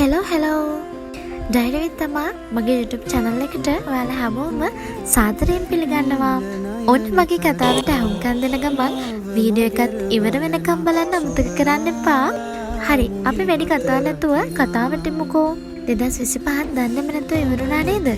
Hello ඩයිරවිත් තමා මගේ YouTube channel එකට ඔයාලා හැමෝම සාදරයෙන් පිළිගන්නවා. ඔන්න මගේ කතාවට අහුම්කම් දෙන ගමන් වීඩියෝ එකත් ඉවර වෙනකම් බලන්න අමතක කරන්න එපා. හරි, අපි වැඩි කතා නැතුව කතාවට යමුකෝ. 2025 දන්නේම නැතුව ඉවරුණා නේද?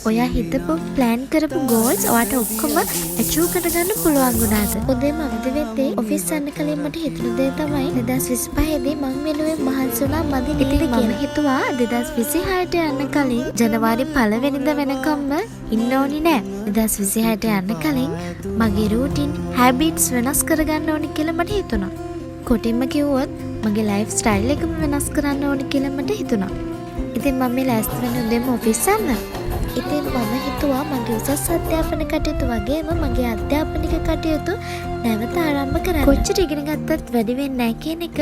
ඔයා හිතපු plan කරපු goals ඔයාට ඔක්කොම achieve කරගන්න පුළුවන් වුණාද? උදේම අවදි වෙද්දී ඔෆිස් යන්න කලින් මට හිතුණු දේ තමයි 2025 දී මං වෙනුවෙන් මහන්සි වුණා මදි නේ කියලා හිතුවා. 2026ට යන්න කලින් ජනවාරි 1 වෙනිදා වෙනකම්ම ඉන්න ඕනි නෑ. 2026ට යන්න කලින් මගේ routine habits වෙනස් කරගන්න ඕනි කියලා මට හිතුණා. කොටින්ම කිව්වොත් මගේ life style එකම වෙනස් කරන්න ඕනි කියලා මට හිතුණා. ඉතින් මම මේ ලෑස්ති වෙන උදේම ඔෆිස් යන්න. ඉතින් මම හිතුවා මගේ උසස් අධ්‍යාපන කටයුතු වගේම මගේ අධ්‍යාපනික කටයුතු නැවත ආරම්භ කරන්න. කොච්චර ඉගෙන ගත්තත් වැඩි වෙන්නේ නැහැ කියන එක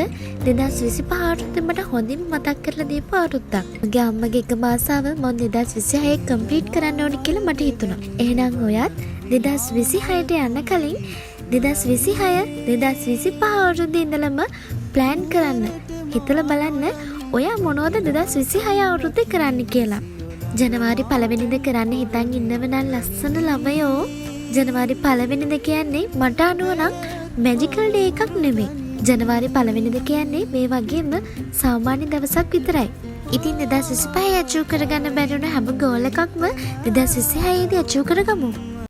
2025 අවුරුද්දේ මට හොඳින් මතක් කරලා දීපු අවුරුද්දක්. මගේ අම්මගේ එකම ආසාව මම 2026 කම්ප්ලීට් කරන්න ඕනි කියලා මට හිතුණා. එහෙනම් ඔයත් 2026ට යන්න කලින් 2026 2025 අවුරුද්දේ ඉඳලම ප්ලෑන් කරන්න. හිතලා බලන්න ඔයා මොනවද 2026 අවුරුද්දේ කරන්න කියලා. ජනවාරි 1 වෙනිදා කරන්න හිතන් ඉන්නව නම් ලස්සන ළමයෝ. ජනවාරි 1 වෙනිදා කියන්නේ මට අනුව නම් මැජිකල් ඩේ එකක් නෙමෙයි. ජනවාරි 1 වෙනිදා කියන්නේ මේ වගේම සාමාන්‍ය දවසක් විතරයි. ඉතින් 2025 අචීව් කරගන්න බැරි වුණ හැම ගෝල් එකක්ම 2026 දී අචීව් කරගමු.